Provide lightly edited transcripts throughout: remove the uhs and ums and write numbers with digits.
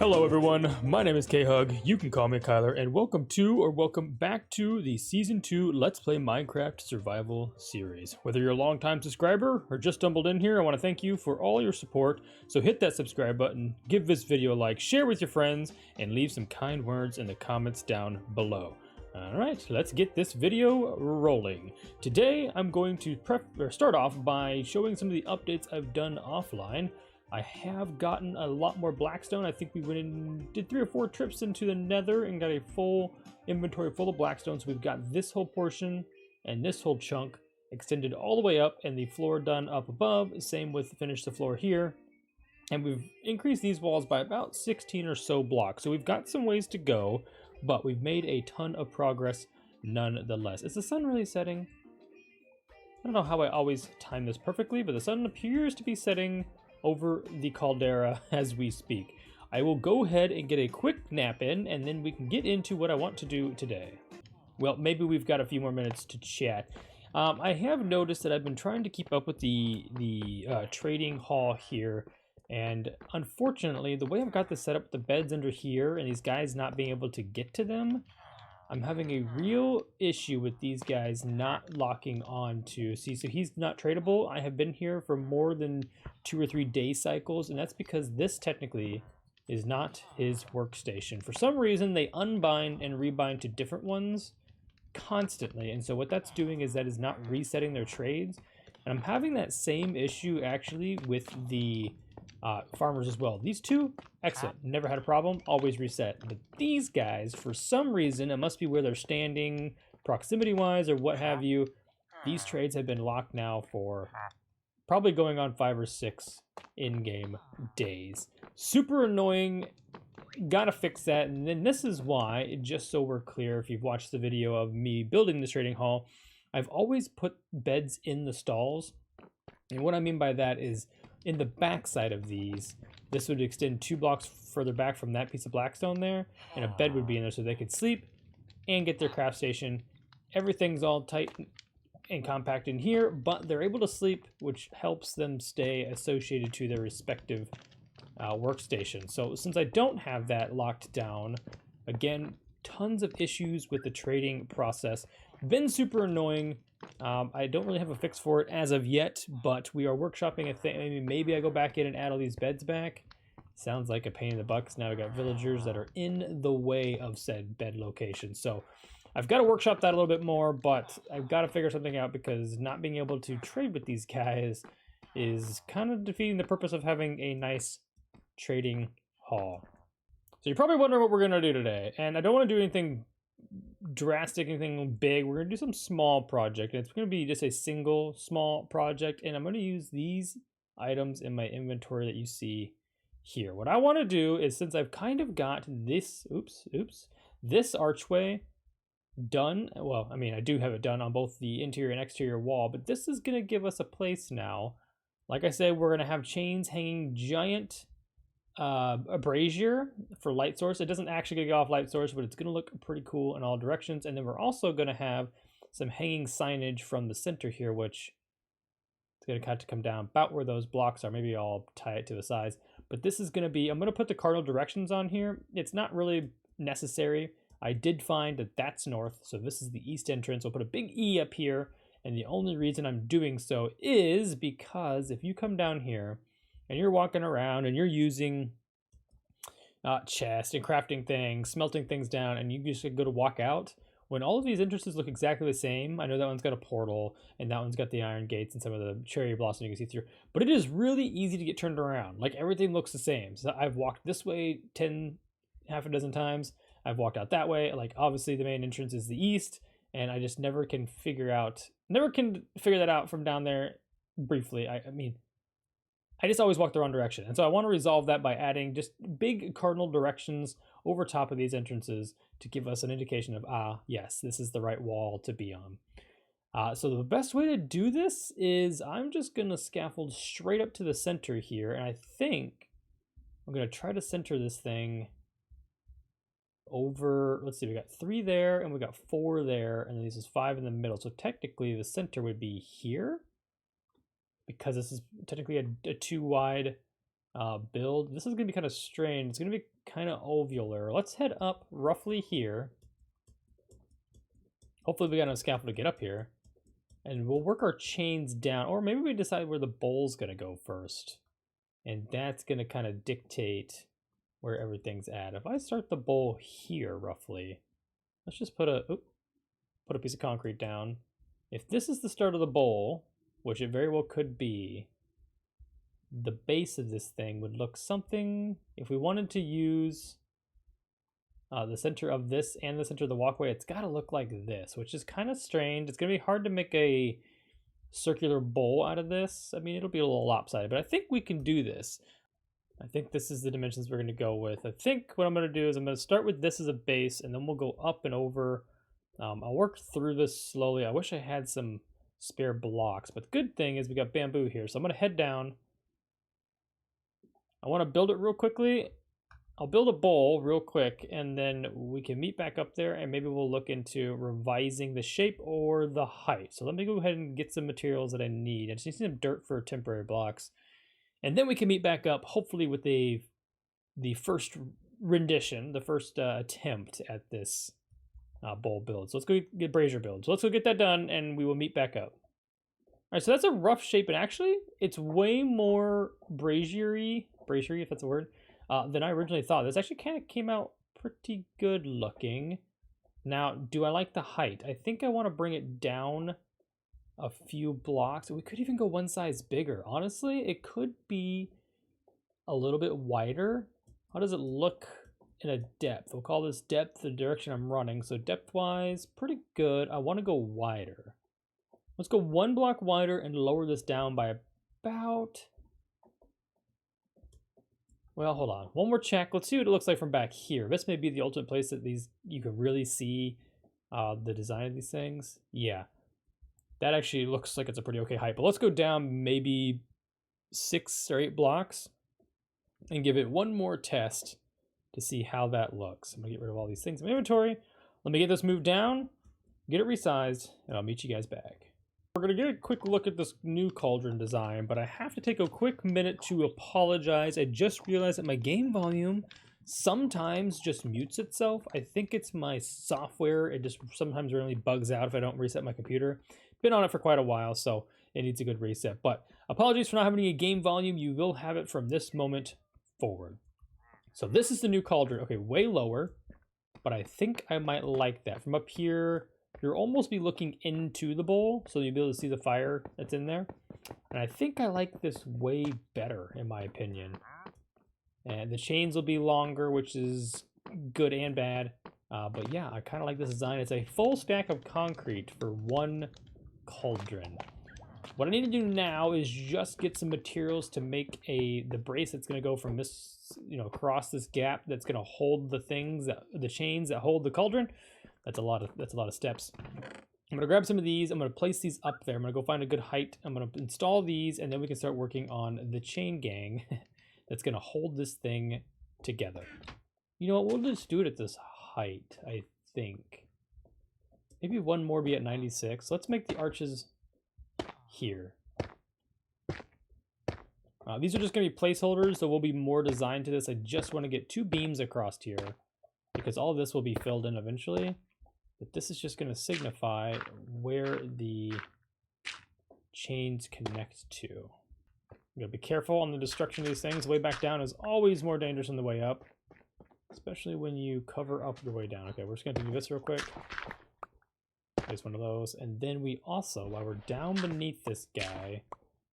Hello everyone, my name is K-Hug, you can call me Kyler, and welcome back to the Season 2 Let's Play Minecraft Survival series. Whether you're a long-time subscriber or just stumbled in here, I want to thank you for all your support, so hit that subscribe button, give this video a like, share with your friends, and leave some kind words in the comments down below. Alright, let's get this video rolling. Today I'm going to start off by showing some of the updates I've done offline. I have gotten a lot more blackstone. I think we went and did 3 or 4 trips into the nether and got a full inventory full of blackstone. So we've got this whole portion and this whole chunk extended all the way up and the floor done up above. Same with finish the floor here. And we've increased these walls by about 16 or so blocks. So we've got some ways to go, but we've made a ton of progress nonetheless. Is the sun really setting? I don't know how I always time this perfectly, but the sun appears to be setting over the caldera as we speak. I will go ahead and get a quick nap in, and then we can get into what I want to do today. Well, maybe we've got a few more minutes to chat. I have noticed that I've been trying to keep up with the trading hall here, and unfortunately, the way I've got this set up, the beds under here, and these guys not being able to get to them, I'm having a real issue with these guys not locking on to. See, so he's not tradable. I have been here for more than 2 or 3 day cycles, and that's because this technically is not his workstation. For some reason, they unbind and rebind to different ones constantly, and so what that's doing is that is not resetting their trades. And I'm having that same issue actually with the farmers as well. These two, excellent, never had a problem, always reset. But these guys, for some reason, it must be where they're standing proximity wise or what have you, these trades have been locked now for probably going on 5 or 6 in-game days. Super annoying, gotta fix that. And then this is why, just so we're clear, if you've watched the video of me building this trading hall, I've always put beds in the stalls. And what I mean by that is in the back side of these, this would extend 2 blocks further back from that piece of blackstone there, and a bed would be in there so they could sleep and get their craft station. Everything's all tight and compact in here, but they're able to sleep, which helps them stay associated to their respective workstation. So since I don't have that locked down, again, tons of issues with the trading process. Been super annoying. I don't really have a fix for it as of yet, but we are workshopping a thing. Maybe I go back in and add all these beds back. Sounds like a pain in the butt, 'cause now we got villagers that are in the way of said bed location. So I've got to workshop that a little bit more, but I've got to figure something out because not being able to trade with these guys is kind of defeating the purpose of having a nice trading hall. So you're probably wondering what we're going to do today, and I don't want to do anything drastic, anything big. We're gonna do some small project. It's gonna be just a single small project, and I'm gonna use these items in my inventory that you see here. What I want to do is, since I've kind of got this this archway done, well, I mean, I do have it done on both the interior and exterior wall, but this is gonna give us a place now. Like I said, we're gonna have chains hanging giant a brazier for light source. It doesn't actually go off light source, but it's going to look pretty cool in all directions. And then we're also going to have some hanging signage from the center here, which is going to have to come down about where those blocks are. Maybe I'll tie it to the size, but this is going to be, I'm going to put the cardinal directions on here. It's not really necessary. I did find that that's north, so this is the east entrance. I'll put a big E up here, and the only reason I'm doing so is because if you come down here and you're walking around and you're using chest and crafting things, smelting things down, and you just go to walk out, when all of these entrances look exactly the same, I know that one's got a portal and that one's got the iron gates and some of the cherry blossom you can see through, but it is really easy to get turned around. Like, everything looks the same. So I've walked this way half a dozen times. I've walked out that way. Like, obviously the main entrance is the east, and I just never can figure that out from down there briefly. I mean, I just always walk the wrong direction. And so I want to resolve that by adding just big cardinal directions over top of these entrances to give us an indication of, yes, this is the right wall to be on. So the best way to do this is I'm just going to scaffold straight up to the center here. And I think I'm going to try to center this thing over, let's see, we got 3 there and we got 4 there. And then this is 5 in the middle. So technically the center would be here, because this is technically a 2 wide build. This is going to be kind of strange. It's going to be kind of ovular. Let's head up roughly here. Hopefully we got enough scaffold to get up here. And we'll work our chains down. Or maybe we decide where the bowl's going to go first. And that's going to kind of dictate where everything's at. If I start the bowl here roughly, let's just put a piece of concrete down. If this is the start of the bowl, which it very well could be, the base of this thing would look something, if we wanted to use the center of this and the center of the walkway, it's got to look like this, which is kind of strange. It's going to be hard to make a circular bowl out of this. I mean, it'll be a little lopsided, but I think we can do this. I think this is the dimensions we're going to go with. I think what I'm going to do is I'm going to start with this as a base, and then we'll go up and over. I'll work through this slowly. I wish I had some spare blocks, but the good thing is we got bamboo here. So I'm going to head down. I want to build it real quickly. I'll build a bowl real quick, and then we can meet back up there, and maybe we'll look into revising the shape or the height. So let me go ahead and get some materials that I need. I just need some dirt for temporary blocks. And then we can meet back up, hopefully with the first rendition, the first attempt at this bowl build. So let's go get brazier build. So let's go get that done, and we will meet back up. All right, so that's a rough shape, and actually, it's way more braziery, if that's a word, than I originally thought. This actually kind of came out pretty good looking. Now, do I like the height? I think I want to bring it down a few blocks. We could even go one size bigger. Honestly, it could be a little bit wider. How does it look in a depth? We'll call this depth the direction I'm running. So depth-wise, pretty good. I want to go wider. Let's go one block wider and lower this down by about... Well, hold on. One more check. Let's see what it looks like from back here. This may be the ultimate place that you can really see the design of these things. Yeah. That actually looks like it's a pretty okay height. But let's go down maybe 6 or 8 blocks and give it one more test to see how that looks. I'm going to get rid of all these things in my inventory. Let me get this moved down, get it resized, and I'll meet you guys back. We're going to get a quick look at this new cauldron design, but I have to take a quick minute to apologize. I just realized that my game volume sometimes just mutes itself. I think it's my software. It just sometimes really bugs out if I don't reset my computer. Been on it for quite a while, so it needs a good reset. But apologies for not having a game volume. You will have it from this moment forward. So this is the new cauldron. Okay, way lower, but I think I might like that. From up here, you'll almost be looking into the bowl, so you'll be able to see the fire that's in there. And I think I like this way better, in my opinion. And the chains will be longer, which is good and bad. But yeah, I kind of like this design. It's a full stack of concrete for one cauldron. What I need to do now is just get some materials to make the brace that's going to go from this, across this gap that's going to hold the chains that hold the cauldron. That's a lot of steps. I'm going to grab some of these. I'm going to place these up there. I'm going to go find a good height. I'm going to install these, and then we can start working on the chain gang that's going to hold this thing together. You know what? We'll just do it at this height, I think. Maybe one more be at 96. Let's make the arches here. These are just going to be placeholders. There will be more design to this. I just want to get 2 beams across here because all of this will be filled in eventually. But this is just going to signify where the chains connect to. You gotta be careful on the destruction of these things. The way back down is always more dangerous than the way up, especially when you cover up your way down. Okay, we're just going to do this real quick. Place one of those, and then we also, while we're down beneath this guy,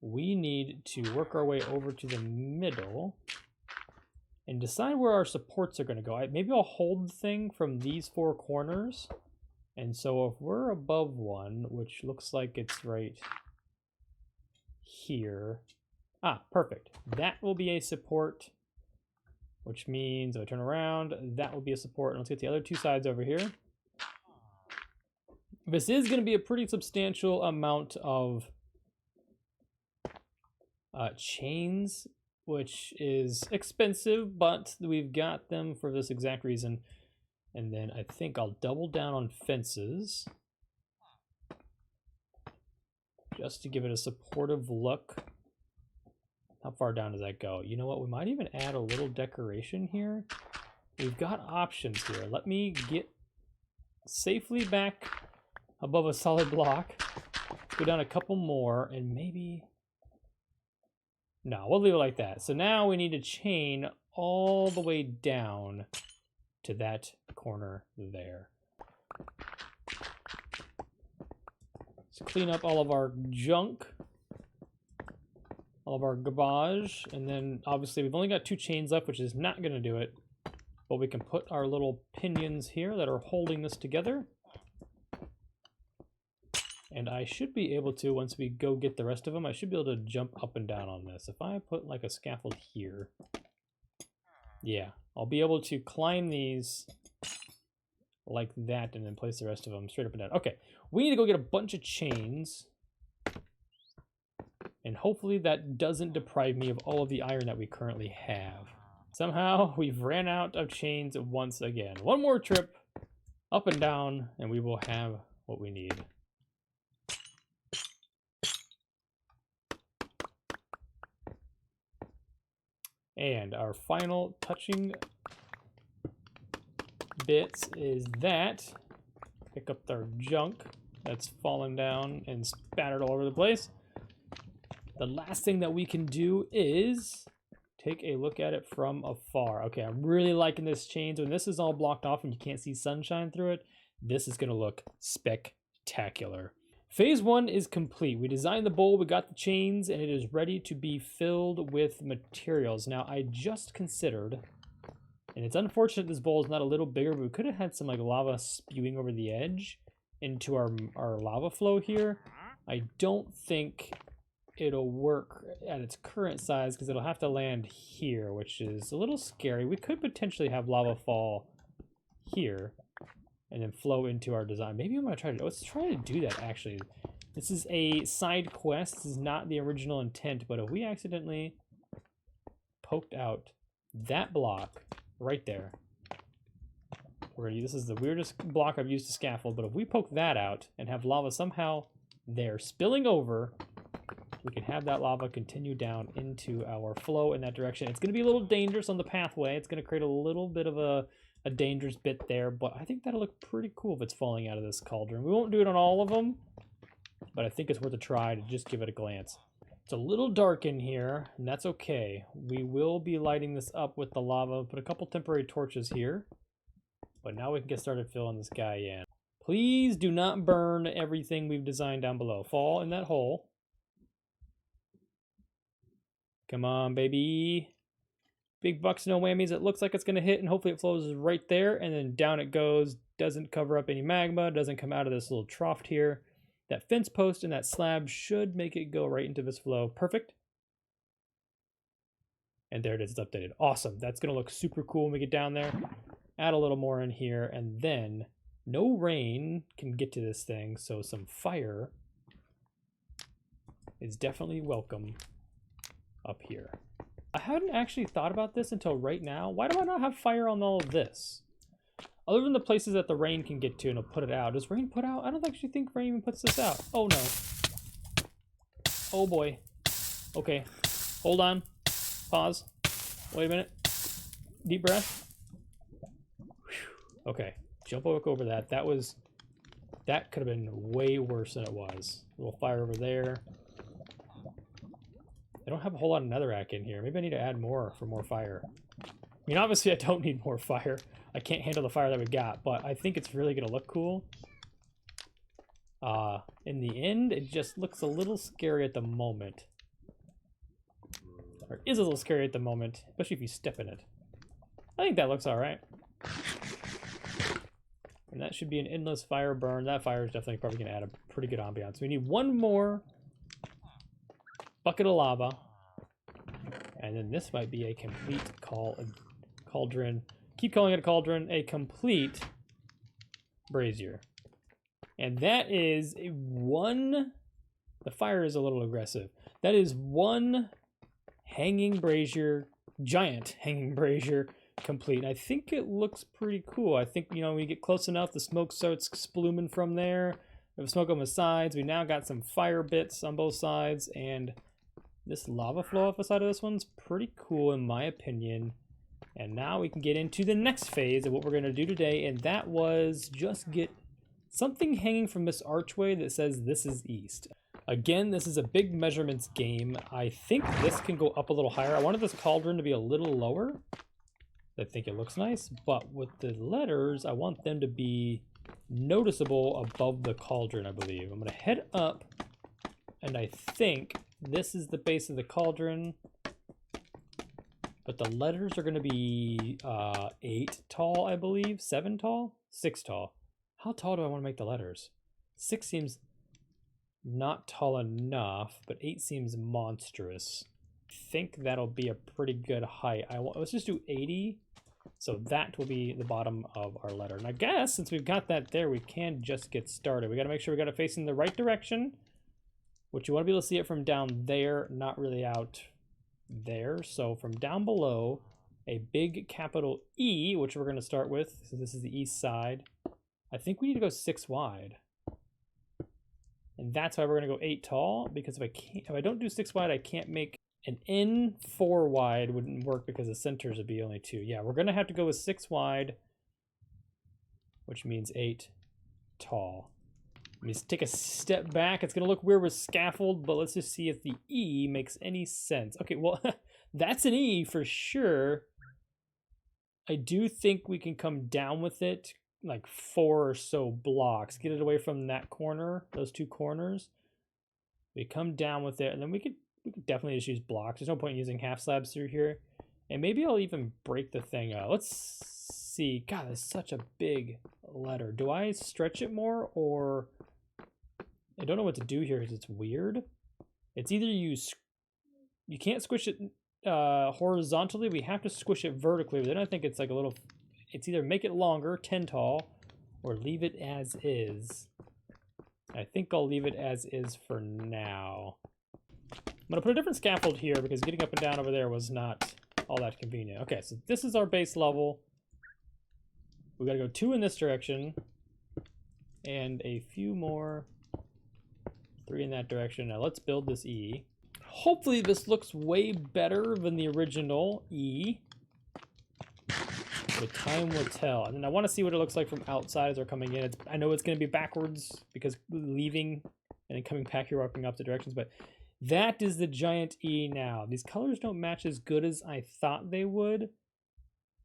we need to work our way over to the middle and decide where our supports are going to go. Maybe I'll hold the thing from these 4 corners, and so if we're above one, which looks like it's right here, perfect. That will be a support, which means if I turn around, that will be a support. And let's get the other 2 sides over here. This is going to be a pretty substantial amount of chains, which is expensive, but we've got them for this exact reason. And then I think I'll double down on fences just to give it a supportive look. How far down does that go? You know what? We might even add a little decoration here. we've got options here. Let me get safely back above a solid block. Let's go down a couple more and maybe... No, we'll leave it like that. So now we need to chain all the way down to that corner there. Let's clean up all of our junk, all of our garbage, and then obviously we've only got 2 chains left, which is not going to do it. But we can put our little pinions here that are holding this together. And I should be able to, once we go get the rest of them, I should be able to jump up and down on this. If I put like a scaffold here, yeah, I'll be able to climb these like that and then place the rest of them straight up and down. Okay, we need to go get a bunch of chains. And hopefully that doesn't deprive me of all of the iron that we currently have. Somehow we've ran out of chains once again. One more trip up and down and we will have what we need. And our final touching bits is that. Pick up our junk that's fallen down and spattered all over the place. The last thing that we can do is take a look at it from afar. Okay, I'm really liking this chain. When this is all blocked off and you can't see sunshine through it, this is going to look spectacular. Phase 1 is complete. We designed the bowl, we got the chains, and it is ready to be filled with materials. Now, I just considered, and it's unfortunate this bowl is not a little bigger, but we could have had some like lava spewing over the edge into our lava flow here. I don't think it'll work at its current size because it'll have to land here, which is a little scary. We could potentially have lava fall here and then flow into our design. Maybe I'm gonna try to, let's try to do that actually. This is a side quest, this is not the original intent, but if we accidentally poked out that block right there, this is the weirdest block I've used to scaffold, but if we poke that out and have lava somehow there spilling over, we can have that lava continue down into our flow in that direction. It's gonna be a little dangerous on the pathway. It's gonna create a little bit of a dangerous bit there, but I think that'll look pretty cool if it's falling out of this cauldron. We won't do it on all of them, but I think it's worth a try to just give it a glance. It's a little dark in here, and that's okay. We will be lighting this up with the lava. Put a couple temporary torches here, but now we can get started filling this guy in. Please do not burn everything we've designed down below. Fall in that hole. Come on, baby. Big bucks, no whammies. It looks like it's going to hit, and hopefully it flows right there, and then down it goes. Doesn't cover up any magma, doesn't come out of this little trough here. That fence post and that slab should make it go right into this flow. Perfect. And there it is, it's updated. Awesome. That's going to look super cool when we get down there. Add a little more in here, and then no rain can get to this thing, so some fire is definitely welcome up here. I hadn't actually thought about this until right now. Why do I not have fire on all of this? Other than the places that the rain can get to and it'll put it out. Does rain put out? I don't actually think rain even puts this out. Oh no. Oh boy. Okay. Hold on. Pause. Wait a minute. Deep breath. Whew. Okay. Jump over that. That could have been way worse than it was. A little fire over there. I don't have a whole lot of netherrack in here. Maybe I need to add more for more fire. I mean, obviously I don't need more fire. I can't handle the fire that we got, but I think it's really going to look cool. In the end, it just looks a little scary at the moment. Or is a little scary at the moment, especially if you step in it. I think that looks alright. And that should be an endless fire burn. That fire is definitely probably going to add a pretty good ambiance. We need one more bucket of lava, and then this might be a complete cauldron. Keep calling it a cauldron. A complete brazier, and that is one. The fire is a little aggressive. That is one hanging brazier, giant hanging brazier complete. And I think it looks pretty cool. I think, you know, we get close enough, the smoke starts splooming from there. We have smoke on the sides. We now got some fire bits on both sides, and this lava flow off the side of this one's pretty cool in my opinion. And now we can get into the next phase of what we're going to do today, and that was just get something hanging from this archway that says this is east. Again, this is a big measurements game. I think this can go up a little higher. I wanted this cauldron to be a little lower. I think it looks nice, but with the letters, I want them to be noticeable above the cauldron, I believe. I'm going to head up, and I think this is the base of the cauldron, but the letters are going to be 8 tall, I believe. 7 tall? 6 tall. How tall do I want to make the letters? 6 seems not tall enough, but 8 seems monstrous. I think that'll be a pretty good height. Let's just do 80. So that will be the bottom of our letter. And I guess since we've got that there, we can just get started. We got to make sure we got it facing the right direction, which you want to be able to see it from down there, not really out there. So from down below, a big capital E, which we're going to start with. So this is the east side. I think we need to go 6 wide. And that's why we're going to go 8 tall, because if I don't do 6 wide, I can't make an N 4 wide. Wouldn't work because the centers would be only 2. Yeah, we're going to have to go with 6 wide, which means 8 tall. Let me just take a step back. It's going to look weird with scaffold, but let's just see if the E makes any sense. Okay, well, that's an E for sure. I do think we can come down with it like 4 or so blocks. Get it away from that corner, those 2 corners. We come down with it, and then we could definitely just use blocks. There's no point in using half slabs through here. And maybe I'll even break the thing out. Let's see. God, that's such a big letter. Do I stretch it more, or I don't know what to do here because it's weird. It's either you can't squish it horizontally. We have to squish it vertically. But then I think it's like a little. It's either make it longer, 10 tall, or leave it as is. I think I'll leave it as is for now. I'm going to put a different scaffold here because getting up and down over there was not all that convenient. Okay, so this is our base level. We got to go 2 in this direction and a few more, 3 in that direction. Now let's build this E. Hopefully this looks way better than the original E. But time will tell. And then I want to see what it looks like from outside as they're coming in. I know it's going to be backwards because leaving and then coming back here, walking opposite directions, but that is the giant E now. These colors don't match as good as I thought they would,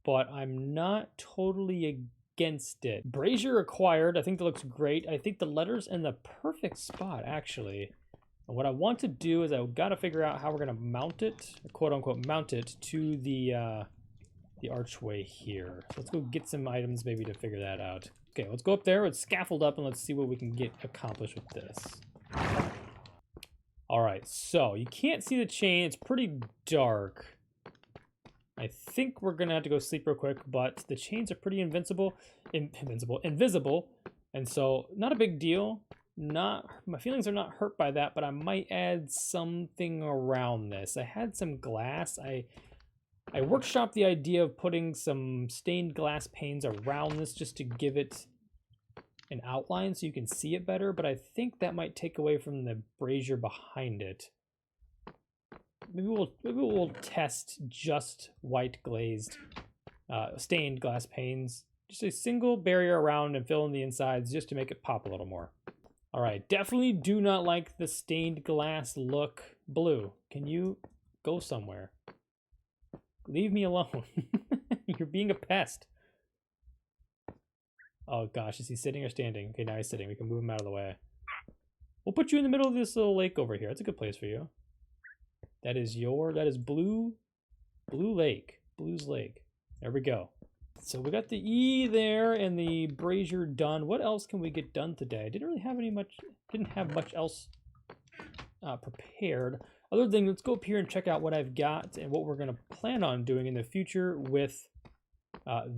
but I'm not totally against it. Brazier acquired. I think that looks great. I think the letters in the perfect spot, actually. And what I want to do is I've got to figure out how we're going to mount it, quote unquote, mount it to the archway here. So let's go get some items maybe to figure that out. Okay, let's go up there, let's scaffold up, and let's see what we can get accomplished with this. All right, so you can't see the chain. It's pretty dark. I think we're gonna have to go sleep real quick, but the chains are pretty invisible, and so not a big deal. My feelings are not hurt by that, but I might add something around this. I had some glass. I workshopped the idea of putting some stained glass panes around this just to give it an outline so you can see it better, but I think that might take away from the brazier behind it. Maybe we'll test just white glazed stained glass panes, just a single barrier around and fill in the insides just to make it pop a little more. All right, definitely do not like the stained glass look. Blue, can you go somewhere? Leave me alone. You're being a pest. Oh gosh, is he sitting or standing? Okay, now he's sitting. We can move him out of the way. We'll put you in the middle of this little lake over here. That's a good place for you. That is Blue Lake. Blue's Lake. There we go. So we got the E there and the brazier done. What else can we get done today? I didn't have much else prepared. Other than let's go up here and check out what I've got and what we're going to plan on doing in the future with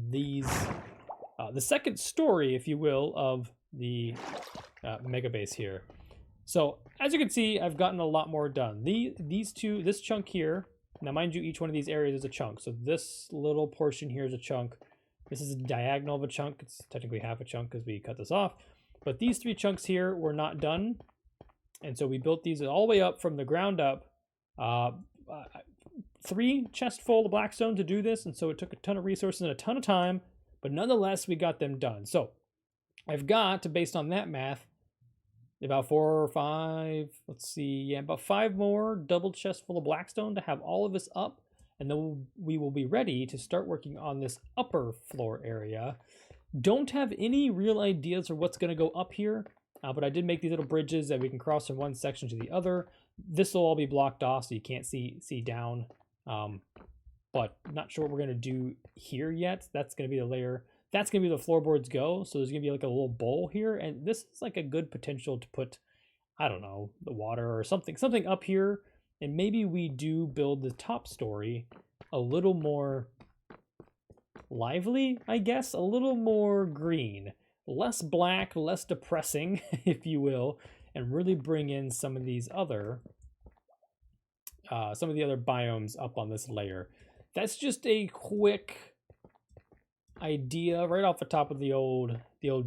these, the second story, if you will, of the mega base here. So as you can see, I've gotten a lot more done. This chunk here, now mind you, each one of these areas is a chunk. So this little portion here is a chunk. This is a diagonal of a chunk. It's technically half a chunk because we cut this off. But these 3 chunks here were not done. And so we built these all the way up from the ground up. 3 chests full of blackstone to do this, and so it took a ton of resources and a ton of time, but nonetheless, we got them done. So I've got, based on that math, about 4 or 5, let's see, yeah, about 5 more double chests full of blackstone to have all of this up, and then we will be ready to start working on this upper floor area. Don't have any real ideas for what's going to go up here, but I did make these little bridges that we can cross from one section to the other. This will all be blocked off so you can't see down, but not sure what we're going to do here yet. That's going to be the layer. That's going to be the floorboards go, so there's going to be like a little bowl here, and this is like a good potential to put, I don't know, the water or something up here, and maybe we do build the top story a little more lively, I guess, a little more green, less black, less depressing, if you will, and really bring in some of these other, some of the other biomes up on this layer. That's just a quick idea right off the top of the old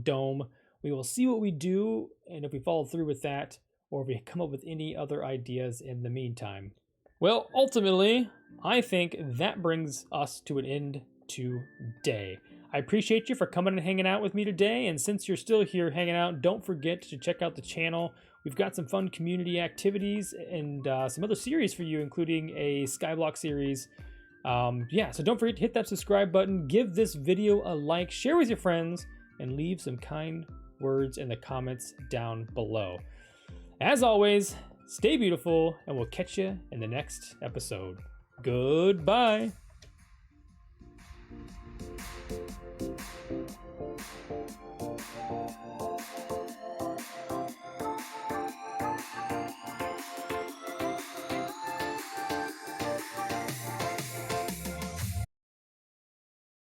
dome. We will see what we do, and if we follow through with that, or if we come up with any other ideas in the meantime. Well, ultimately, I think that brings us to an end today. I appreciate you for coming and hanging out with me today, and since you're still here hanging out, don't forget to check out the channel. We've got some fun community activities and some other series for you, including a Skyblock series. Yeah, so don't forget to hit that subscribe button, give this video a like, share with your friends, and leave some kind words in the comments down below. As always, stay beautiful, and we'll catch you in the next episode. Goodbye.